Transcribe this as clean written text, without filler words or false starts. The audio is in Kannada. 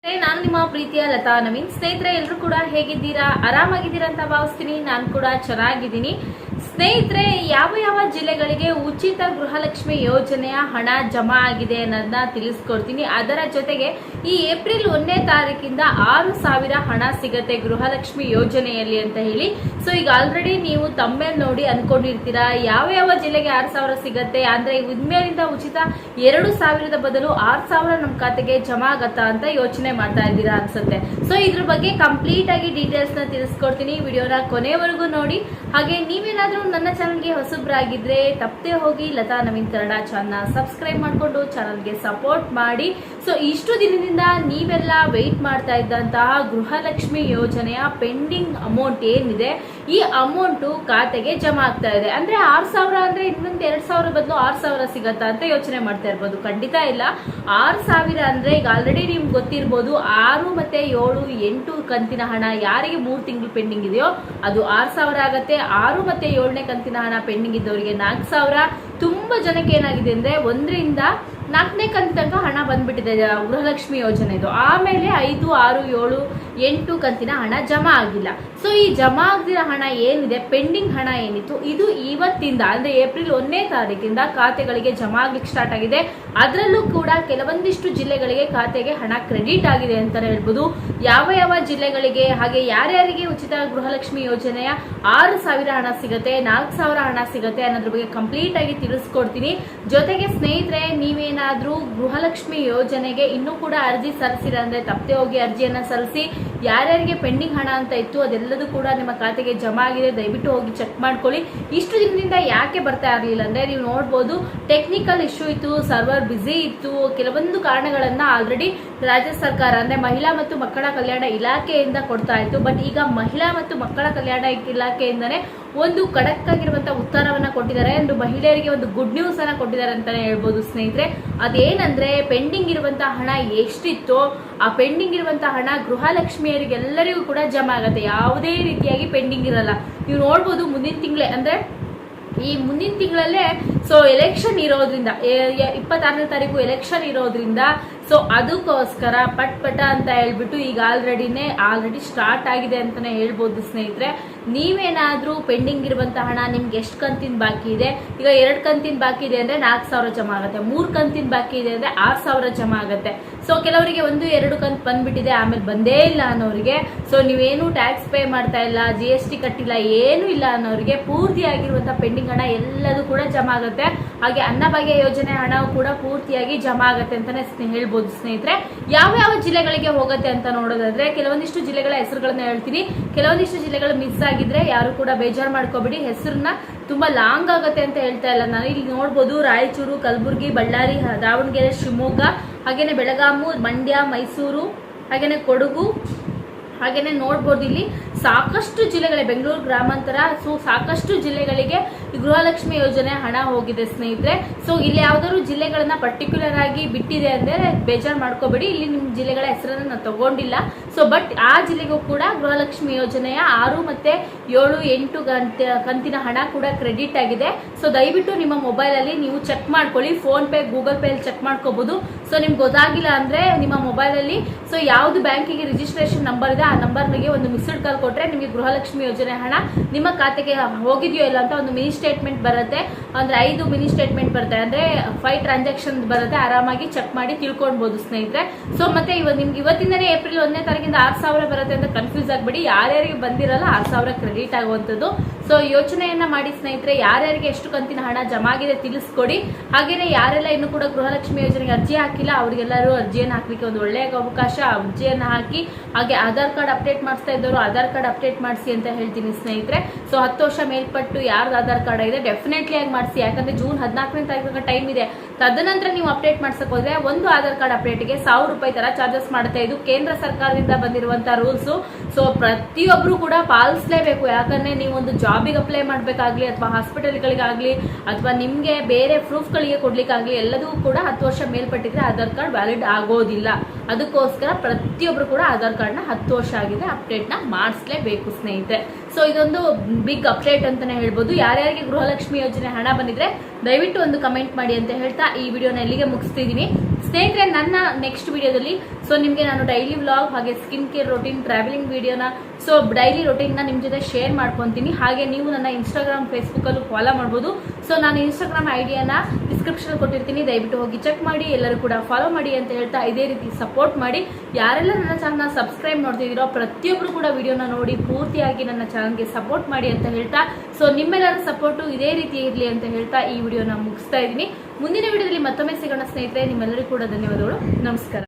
ನಾನು ನಿಮ್ಮ ಪ್ರೀತಿಯ ಲತಾ ನವೀನ್. ಸ್ನೇಹಿತರೆ, ಎಲ್ಲರೂ ಕೂಡ ಹೇಗಿದ್ದೀರಾ? ಆರಾಮಾಗಿದ್ದೀರಾ ಅಂತ ಭಾವಿಸ್ತೀನಿ. ನಾನು ಕೂಡ ಚೆನ್ನಾಗಿದ್ದೀನಿ. ಸ್ನೇಹಿತರೆ, ಯಾವ ಯಾವ ಜಿಲ್ಲೆಗಳಿಗೆ ಉಚಿತ ಗೃಹಲಕ್ಷ್ಮಿ ಯೋಜನೆಯ ಹಣ ಜಮಾ ಆಗಿದೆ ಅನ್ನೋದನ್ನ ತಿಳಿಸ್ಕೊಡ್ತೀನಿ. ಅದರ ಜೊತೆಗೆ ಈ ಏಪ್ರಿಲ್ 1ನೇ ತಾರೀಕಿಂದ 6,000 ಹಣ ಸಿಗತ್ತೆ ಗೃಹಲಕ್ಷ್ಮಿ ಯೋಜನೆಯಲ್ಲಿ ಅಂತ ಹೇಳಿ. ಸೊ ಈಗ ಆಲ್ರೆಡಿ ನೀವು ತಮ್ಮೇಲೆ ನೋಡಿ ಅನ್ಕೊಂಡಿರ್ತೀರಾ ಯಾವ ಯಾವ ಜಿಲ್ಲೆಗೆ 6,000 ಸಿಗತ್ತೆ ಅಂದ್ರೆ ಇನ್ಮೇಲಿಂದ ಉಚಿತ 2,000 ಬದಲು 6,000 ನಮ್ಮ ಖಾತೆಗೆ ಜಮಾ ಆಗತ್ತಾ ಅಂತ ಯೋಚನೆ ಮಾಡ್ತಾ ಇದ್ದೀರಾ ಅನ್ಸುತ್ತೆ. ಸೊ ಇದ್ರ ಬಗ್ಗೆ ಕಂಪ್ಲೀಟ್ ಆಗಿ ಡೀಟೇಲ್ಸ್ ನ ತಿಳಿಸ್ಕೊಡ್ತೀನಿ. ವಿಡಿಯೋನ ಕೊನೆವರೆಗೂ ನೋಡಿ. ಹಾಗೆ ನೀವೇನಾದ್ರೂ ನನ್ನ ಚಾನಲ್ಗೆ ಹೊಸಬ್ರಾಗಿದ್ರೆ ತಪ್ಪದೆ ಹೋಗಿ ಲತಾ ನವೀನ್ ಕನ್ನಡ ಚಾನಲ್ ಸಬ್ಸ್ಕ್ರೈಬ್ ಮಾಡ್ಕೊಂಡು ಚಾನಲ್ಗೆ ಸಪೋರ್ಟ್ ಮಾಡಿ. ಸೊ ಇಷ್ಟು ದಿನದಿಂದ ನೀವೆಲ್ಲ ವೆಯ್ಟ್ ಮಾಡ್ತಾ ಇದ್ದಂತಹ ಗೃಹಲಕ್ಷ್ಮಿ ಯೋಜನೆಯ ಪೆಂಡಿಂಗ್ ಅಮೌಂಟ್ ಏನಿದೆ, ಈ ಅಮೌಂಟ್ ಖಾತೆಗೆ ಜಮಾ ಆಗ್ತಾ ಇದೆ. ಅಂದ್ರೆ 6,000 ಅಂದ್ರೆ ಇನ್ನೊಂದು 2,000 ಬದಲು 6,000 ಸಿಗತ್ತಾ ಅಂತ ಯೋಚನೆ ಮಾಡ್ತಾ ಇರ್ಬೋದು. ಖಂಡಿತ ಇಲ್ಲ. 6,000 ಅಂದ್ರೆ ಈಗ ಆಲ್ರೆಡಿ ನಿಮ್ಗೆ ಗೊತ್ತಿರ್ಬೋದು, 6 ಮತ್ತೆ 7, 8 ಕಂತಿನ ಹಣ ಯಾರಿಗೆ 3 ತಿಂಗಳು ಪೆಂಡಿಂಗ್ ಇದೆಯೋ ಅದು 6,000 ಆಗತ್ತೆ. 6 ಮತ್ತೆ 7ನೇ ಕಂತಿನ ಹಣ ಪೆಂಡಿಂಗ್ ಇದ್ದವರಿಗೆ 4,000. ತುಂಬಾ ಜನಕ್ಕೆ ಏನಾಗಿದೆ ಅಂದ್ರೆ 1ರಿಂದ 4ನೇ ಕಂತು ತನಕ ಹಣ ಬಂದ್ಬಿಟ್ಟಿದೆ ಗೃಹಲಕ್ಷ್ಮಿ ಯೋಜನೆದು. ಆಮೇಲೆ 5, 6, 7, 8 ಕಂತಿನ ಹಣ ಜಮಾ ಆಗಿಲ್ಲ. ಸೊ ಈ ಜಮಾ ಆಗದಿರೋ ಹಣ ಏನಿದೆ, ಪೆಂಡಿಂಗ್ ಹಣ ಏನಿತ್ತು, ಇದು ಇವತ್ತಿಂದ ಅಂದ್ರೆ ಏಪ್ರಿಲ್ 1ನೇ ತಾರೀಕಿಂದ ಖಾತೆಗಳಿಗೆ ಜಮಾ ಆಗ್ಲಿಕ್ಕೆ ಸ್ಟಾರ್ಟ್ ಆಗಿದೆ. ಅದರಲ್ಲೂ ಕೂಡ ಕೆಲವೊಂದಿಷ್ಟು ಜಿಲ್ಲೆಗಳಿಗೆ ಖಾತೆಗೆ ಹಣ ಕ್ರೆಡಿಟ್ ಆಗಿದೆ ಅಂತಾನೆ ಹೇಳ್ಬೋದು. ಯಾವ ಯಾವ ಜಿಲ್ಲೆಗಳಿಗೆ ಹಾಗೆ ಯಾರ್ಯಾರಿಗೆ ಉಚಿತ ಗೃಹಲಕ್ಷ್ಮಿ ಯೋಜನೆಯ 6,000 ಹಣ ಸಿಗತ್ತೆ, 4,000 ಹಣ ಸಿಗತ್ತೆ ಅನ್ನೋದ್ರ ಬಗ್ಗೆ ಕಂಪ್ಲೀಟ್ ಆಗಿ ತಿಳಿಸ್ಕೊಡ್ತೀನಿ. ಜೊತೆಗೆ ಸ್ನೇಹಿತರೆ, ನೀವೇನಾದ್ರೂ ಗೃಹಲಕ್ಷ್ಮಿ ಯೋಜನೆಗೆ ಇನ್ನೂ ಕೂಡ ಅರ್ಜಿ ಸಲ್ಲಿಸಿರ ಅಂದ್ರೆ ತಪ್ಪದೆ ಹೋಗಿ ಅರ್ಜಿಯನ್ನ ಸಲ್ಲಿಸಿ. ಯಾರ್ಯಾರಿಗೆ ಪೆಂಡಿಂಗ್ ಹಣ ಅಂತ ಇತ್ತು ಅದೆಲ್ಲದೂ ಕೂಡ ನಿಮ್ಮ ಖಾತೆಗೆ ಜಮಾ ಆಗಿದೆ. ದಯವಿಟ್ಟು ಹೋಗಿ ಚೆಕ್ ಮಾಡ್ಕೊಳ್ಳಿ. ಇಷ್ಟು ದಿನದಿಂದ ಯಾಕೆ ಬರ್ತಾ ಇರಲಿಲ್ಲ ಅಂದ್ರೆ ನೀವು ನೋಡ್ಬೋದು, ಟೆಕ್ನಿಕಲ್ ಇಶ್ಯೂ ಇತ್ತು, ಸರ್ವರ್ ಬ್ಯುಸಿ ಇತ್ತು, ಕೆಲವೊಂದು ಕಾರಣಗಳನ್ನ ಆಲ್ರೆಡಿ ರಾಜ್ಯ ಸರ್ಕಾರ ಅಂದ್ರೆ ಮಹಿಳಾ ಮತ್ತು ಮಕ್ಕಳ ಕಲ್ಯಾಣ ಇಲಾಖೆಯಿಂದ ಕೊಡ್ತಾ ಇತ್ತು. ಬಟ್ ಈಗ ಮಹಿಳಾ ಮತ್ತು ಮಕ್ಕಳ ಕಲ್ಯಾಣ ಇಲಾಖೆಯಿಂದನೇ ಒಂದು ಖಡಕ್ ಆಗಿರುವಂತಹ ಉತ್ತರವನ್ನ ಕೊಟ್ಟಿದ್ದಾರೆ. ಒಂದು ಮಹಿಳೆಯರಿಗೆ ಒಂದು ಗುಡ್ ನ್ಯೂಸ್ ಅನ್ನ ಕೊಟ್ಟಿದ್ದಾರೆ ಅಂತಾನೆ ಹೇಳ್ಬೋದು ಸ್ನೇಹಿತರೆ. ಅದೇನಂದ್ರೆ ಪೆಂಡಿಂಗ್ ಇರುವಂತಹ ಹಣ ಎಷ್ಟಿತ್ತೋ ಆ ಪೆಂಡಿಂಗ್ ಇರುವಂತಹ ಹಣ ಗೃಹಲಕ್ಷ್ಮಿಯರಿಗೆಲ್ಲರಿಗೂ ಕೂಡ ಜಮಾ ಆಗತ್ತೆ. ಯಾವುದೇ ರೀತಿಯಾಗಿ ಪೆಂಡಿಂಗ್ ಇರಲ್ಲ. ನೀವು ನೋಡ್ಬೋದು, ಮುಂದಿನ ತಿಂಗಳೇ ಅಂದ್ರೆ ಈ ಮುಂದಿನ ತಿಂಗಳಲ್ಲೇ ಸೊ ಎಲೆಕ್ಷನ್ ಇರೋದ್ರಿಂದ 26ನೇ ತಾರೀಕು ಎಲೆಕ್ಷನ್ ಇರೋದ್ರಿಂದ ಸೊ ಅದಕ್ಕೋಸ್ಕರ ಪಟ್ ಅಂತ ಹೇಳ್ಬಿಟ್ಟು ಈಗ ಆಲ್ರೆಡಿ ಸ್ಟಾರ್ಟ್ ಆಗಿದೆ ಅಂತಾನೆ ಹೇಳ್ಬೋದು ಸ್ನೇಹಿತರೆ. ನೀವೇನಾದ್ರೂ ಪೆಂಡಿಂಗ್ ಇರುವಂತಹ ಹಣ ನಿಮ್ಗೆ ಎಷ್ಟು ಕಂತಿನ ಬಾಕಿ ಇದೆ, ಈಗ 2 ಕಂತಿನ ಬಾಕಿ ಇದೆ ಅಂದ್ರೆ 4,000 ಜಮಾ ಆಗುತ್ತೆ. 3 ಕಂತಿನ ಬಾಕಿ ಇದೆ ಅಂದ್ರೆ 6,000 ಜಮಾ ಆಗುತ್ತೆ. ಸೊ ಕೆಲವರಿಗೆ 1-2 ಕಂತು ಬಂದ್ಬಿಟ್ಟಿದೆ, ಆಮೇಲೆ ಬಂದೇ ಇಲ್ಲ ಅನ್ನೋರಿಗೆ, ಸೊ ನೀವೇನು ಟ್ಯಾಕ್ಸ್ ಪೇ ಮಾಡ್ತಾ ಇಲ್ಲ, GST ಕಟ್ಟಿಲ್ಲ, ಏನು ಇಲ್ಲ ಅನ್ನೋರಿಗೆ ಪೂರ್ತಿ ಆಗಿರುವಂತಹ ಪೆಂಡಿಂಗ್ ಹಣ ಎಲ್ಲದೂ ಕೂಡ ಜಮಾ ಆಗುತ್ತೆ. ಹಾಗೆ ಅನ್ನಭಾಗ್ಯ ಯೋಜನೆ ಹಣ ಕೂಡ ಪೂರ್ತಿಯಾಗಿ ಜಮಾ ಆಗುತ್ತೆ ಅಂತಾನೆ ಹೇಳ್ಬೋದು ಸ್ನೇಹಿತರೆ. ಯಾವ ಯಾವ ಜಿಲ್ಲೆಗಳಿಗೆ ಹೋಗುತ್ತೆ ಅಂತ ನೋಡೋದಾದ್ರೆ ಕೆಲವೊಂದಿಷ್ಟು ಜಿಲ್ಲೆಗಳ ಹೆಸರುಗಳನ್ನ ಹೇಳ್ತೀನಿ. ಕೆಲವೊಂದಿಷ್ಟು ಜಿಲ್ಲೆಗಳು ಮಿಸ್ ಆಗಿದ್ರೆ ಯಾರು ಕೂಡ ಬೇಜಾರು ಮಾಡ್ಕೋಬೇಡಿ. ಹೆಸರನ್ನ ತುಂಬಾ ಲಾಂಗ್ ಆಗುತ್ತೆ ಅಂತ ಹೇಳ್ತಾ ಇಲ್ಲ ನಾನು. ಇಲ್ಲಿ ನೋಡ್ಬೋದು, ರಾಯಚೂರು, ಕಲಬುರಗಿ, ಬಳ್ಳಾರಿ, ದಾವಣಗೆರೆ, ಶಿವಮೊಗ್ಗ, ಹಾಗೇನೆ ಬೆಳಗಾವಿ, ಮಂಡ್ಯ, ಮೈಸೂರು, ಹಾಗೇನೆ ಕೊಡಗು, ಹಾಗೇನೆ ನೋಡ್ಬೋದು ಇಲ್ಲಿ ಸಾಕಷ್ಟು ಜಿಲ್ಲೆಗಳೇ, ಬೆಂಗಳೂರು ಗ್ರಾಮಾಂತರ, ಸೊ ಸಾಕಷ್ಟು ಜಿಲ್ಲೆಗಳಿಗೆ ಗೃಹಲಕ್ಷ್ಮಿ ಯೋಜನೆ ಹಣ ಹೋಗಿದೆ ಸ್ನೇಹಿತರೆ. ಸೊ ಇಲ್ಲಿ ಯಾವ್ದಾದ್ರು ಜಿಲ್ಲೆಗಳನ್ನ ಪರ್ಟಿಕ್ಯುಲರ್ ಆಗಿ ಬಿಟ್ಟಿದೆ ಅಂದ್ರೆ ಬೇಜಾರು ಮಾಡ್ಕೋಬೇಡಿ. ಇಲ್ಲಿ ನಿಮ್ ಜಿಲ್ಲೆಗಳ ಹೆಸರನ್ನ ನಾನು ತಗೊಂಡಿಲ್ಲ. ಸೊ ಬಟ್ ಆ ಜಿಲ್ಲೆಗೂ ಕೂಡ ಗೃಹಲಕ್ಷ್ಮಿ ಯೋಜನೆಯ 6 ಮತ್ತೆ 7, 8 ಕಂತಿನ ಹಣ ಕೂಡ ಕ್ರೆಡಿಟ್ ಆಗಿದೆ. ಸೊ ದಯವಿಟ್ಟು ನಿಮ್ಮ ಮೊಬೈಲ್ ಅಲ್ಲಿ ನೀವು ಚೆಕ್ ಮಾಡ್ಕೊಳ್ಳಿ. ಫೋನ್ ಪೇ, ಗೂಗಲ್ ಪೇ ಅಲ್ಲಿ ಚೆಕ್ ಮಾಡ್ಕೋಬಹುದು. ಸೊ ನಿಮ್ಗೆ ಗೊತ್ತಾಗಿಲ್ಲ ಅಂದ್ರೆ ನಿಮ್ಮ ಮೊಬೈಲ್ ಅಲ್ಲಿ ಸೊ ಯಾವ್ದು ಬ್ಯಾಂಕಿಗೆ ರಿಜಿಸ್ಟ್ರೇಷನ್ ನಂಬರ್ ಇದೆ ಆ ನಂಬರ್ಗೆ ಒಂದು ಮಿಸ್ಡ್ ಕಾಲ್ ಕೊಟ್ರೆ ನಿಮಗೆ ಗೃಹಲಕ್ಷ್ಮಿ ಯೋಜನೆ ಹಣ ನಿಮ್ಮ ಖಾತೆಗೆ ಹೋಗಿದೆಯೋ ಇಲ್ಲ ಅಂತ ಒಂದು ಮಿನಿ ಸ್ಟೇಟ್ಮೆಂಟ್ ಬರುತ್ತೆ. ಅಂದ್ರೆ 5 ಮಿನಿ ಸ್ಟೇಟ್ಮೆಂಟ್ ಬರುತ್ತೆ, ಅಂದ್ರೆ 5 ಟ್ರಾನ್ಸಾಕ್ಷನ್ ಬರುತ್ತೆ. ಆರಾಮಾಗಿ ಚೆಕ್ ಮಾಡಿ ತಿಳ್ಕೊಳ್ಬಹುದು ಸ್ನೇಹಿತರೆ. ಸೊ ಮತ್ತೆ ನಿಮ್ಗೆ ಇವತ್ತಿಂದನೇ ಏಪ್ರಿಲ್ 1ನೇ ತಾರೀಕಿಂದ 6,000 ಬರುತ್ತೆ ಅಂತ ಕನ್ಫ್ಯೂಸ್ ಆಗ್ಬೇಡಿ. ಯಾರ್ಯಾರಿಗೆ ಬಂದಿರಲ್ಲ 6,000 ಕ್ರೆಡಿಟ್ ಆಗುವಂಥದ್ದು. ಸೊ ಯೋಚನೆಯನ್ನ ಮಾಡಿ ಸ್ನೇಹಿತರೆ. ಯಾರ್ಯಾರಿಗೆ ಎಷ್ಟು ಕಂತಿನ ಹಣ ಜಮಾ ಆಗಿದೆ ತಿಳಿಸ್ಕೊಡಿ. ಹಾಗೇನೆ ಯಾರೆಲ್ಲ ಇನ್ನು ಕೂಡ ಗೃಹಲಕ್ಷ್ಮಿ ಯೋಜನೆಗೆ ಅರ್ಜಿ ಹಾಕಿಲ್ಲ ಅವರಿಗೆಲ್ಲರೂ ಅರ್ಜಿಯನ್ನು ಹಾಕ್ಲಿಕ್ಕೆ ಒಂದು ಒಳ್ಳೆಯ ಅವಕಾಶ. ಅರ್ಜಿಯನ್ನು ಹಾಕಿ, ಹಾಗೆ ಆಧಾರ್ ಕಾರ್ಡ್ ಅಪ್ಡೇಟ್ ಮಾಡಿಸ್ತಾ ಇದ್ದವರು ಆಧಾರ್ ಕಾರ್ಡ್ ಅಪ್ಡೇಟ್ ಮಾಡಿಸಿ ಅಂತ ಹೇಳ್ತೀನಿ ಸ್ನೇಹಿತರೆ. ಸೊ 10 ವರ್ಷ ಮೇಲ್ಪಟ್ಟು ಯಾರ್ದು ಆಧಾರ್ ಕಾರ್ಡ್ ಇದೆ ಡೆಫಿನೆಟ್ಲಿ ಆಗಿ ಮಾಡಿಸಿ. ಯಾಕಂದ್ರೆ ಜೂನ್ 14ನೇ ತಾರೀಕು ಟೈಮ್ ಇದೆ. ತದನಂತರ ನೀವು ಅಪ್ಡೇಟ್ ಮಾಡ್ಸಕ್ ಹೋದ್ರೆ ಒಂದು ಆಧಾರ್ ಕಾರ್ಡ್ ಅಪ್ಡೇಟ್ಗೆ 1,000 ರೂಪಾಯಿ ತರ ಚಾರ್ಜಸ್ ಮಾಡುತ್ತೆ. ಇದು ಕೇಂದ್ರ ಸರ್ಕಾರದಿಂದ ಬಂದಿರುವಂತಹ ರೂಲ್ಸ್. ಸೊ ಪ್ರತಿಯೊಬ್ರು ಕೂಡ ಪಾಲಿಸಲೇಬೇಕು. ಯಾಕಂದ್ರೆ ನೀವು ಒಂದು ಜಾಬಿಗೆ ಅಪ್ಲೈ ಮಾಡ್ಬೇಕಾಗ್ಲಿ, ಅಥವಾ ಹಾಸ್ಪಿಟಲ್ಗಳಿಗಾಗ್ಲಿ, ಅಥವಾ ನಿಮ್ಗೆ ಬೇರೆ ಪ್ರೂಫ್ಗಳಿಗೆ ಕೊಡ್ಲಿಕ್ಕಾಗ್ಲಿ, ಎಲ್ಲದೂ ಕೂಡ 10 ವರ್ಷ ಮೇಲ್ಪಟ್ಟಿದ್ರೆ ಆಧಾರ್ ಕಾರ್ಡ್ ವ್ಯಾಲಿಡ್ ಆಗೋದಿಲ್ಲ. ಅದಕ್ಕೋಸ್ಕರ ಪ್ರತಿಯೊಬ್ರು ಕೂಡ ಆಧಾರ್ ಕಾರ್ಡ್ ನ 10 ವರ್ಷ ಆಗಿದೆ ಅಪ್ಡೇಟ್ ನ ಮಾಡಿಸ್ಲೇಬೇಕು ಸ್ನೇಹಿತರೆ. ಸೊ ಇದೊಂದು ಬಿಗ್ ಅಪ್ಡೇಟ್ ಅಂತಾನೆ ಹೇಳ್ಬೋದು. ಯಾರ್ಯಾರಿಗೆ ಗೃಹಲಕ್ಷ್ಮಿ ಯೋಜನೆ ಹಣ ಬಂದಿದ್ರೆ ದಯವಿಟ್ಟು ಒಂದು ಕಮೆಂಟ್ ಮಾಡಿ ಅಂತ ಹೇಳ್ತಾ ಈ ವಿಡಿಯೋನ ಎಲ್ಲಿಗೆ ಮುಗಿಸ್ತಿದೀನಿ. ಸ್ನೇಹಿತರೆ, ನನ್ನ ನೆಕ್ಸ್ಟ್ ವಿಡಿಯೋದಲ್ಲಿ ನಿಮಗೆ ನಾನು ಡೈಲಿ ವ್ಲಾಗ್ ಹಾಗೆ ಸ್ಕಿನ್ ಕೇರ್ ರೊಟೀನ್, ಟ್ರಾವೆಲಿಂಗ್ ವಿಡಿಯೋನ ಡೈಲಿ ರೊಟೀನ್ನ ನಿಮ್ಮ ಜೊತೆ ಶೇರ್ ಮಾಡ್ಕೊತೀನಿ. ಹಾಗೆ ನೀವು ನನ್ನ ಇನ್ಸ್ಟಾಗ್ರಾಮ್, ಫೇಸ್ಬುಕ್ಕಲ್ಲೂ ಫಾಲೋ ಮಾಡ್ಬೋದು. ನಾನು ಇನ್ಸ್ಟಾಗ್ರಾಮ್ ಐಡಿಯಾನ ಡಿಸ್ಕ್ರಿಪ್ಷನ್ ಕೊಟ್ಟಿರ್ತೀನಿ, ದಯವಿಟ್ಟು ಹೋಗಿ ಚೆಕ್ ಮಾಡಿ. ಎಲ್ಲರೂ ಕೂಡ ಫಾಲೋ ಮಾಡಿ ಅಂತ ಹೇಳ್ತಾ ಇದೇ ರೀತಿ ಸಪೋರ್ಟ್ ಮಾಡಿ. ಯಾರೆಲ್ಲ ನನ್ನ ಚಾನಲ್ನ ಸಬ್ಸ್ಕ್ರೈಬ್ ಮಾಡ್ತಿದ್ದೀರೋ ಪ್ರತಿಯೊಬ್ಬರು ಕೂಡ ವಿಡಿಯೋನ ನೋಡಿ ಪೂರ್ತಿಯಾಗಿ ನನ್ನ ಚಾನಲ್ಗೆ ಸಪೋರ್ಟ್ ಮಾಡಿ ಅಂತ ಹೇಳ್ತಾ ನಿಮ್ಮೆಲ್ಲರ ಸಪೋರ್ಟು ಇದೇ ರೀತಿ ಇರಲಿ ಅಂತ ಹೇಳ್ತಾ ಈ ವಿಡಿಯೋನ ಮುಗಿಸ್ತಾ ಇದ್ದೀನಿ. ಮುಂದಿನ ವಿಡಿಯೋದಲ್ಲಿ ಮತ್ತೊಮ್ಮೆ ಸಿಗೋಣ ಸ್ನೇಹಿತರೆ. ನಿಮ್ಮೆಲ್ಲರಿಗೂ ಕೂಡ ಧನ್ಯವಾದಗಳು. ನಮಸ್ಕಾರ.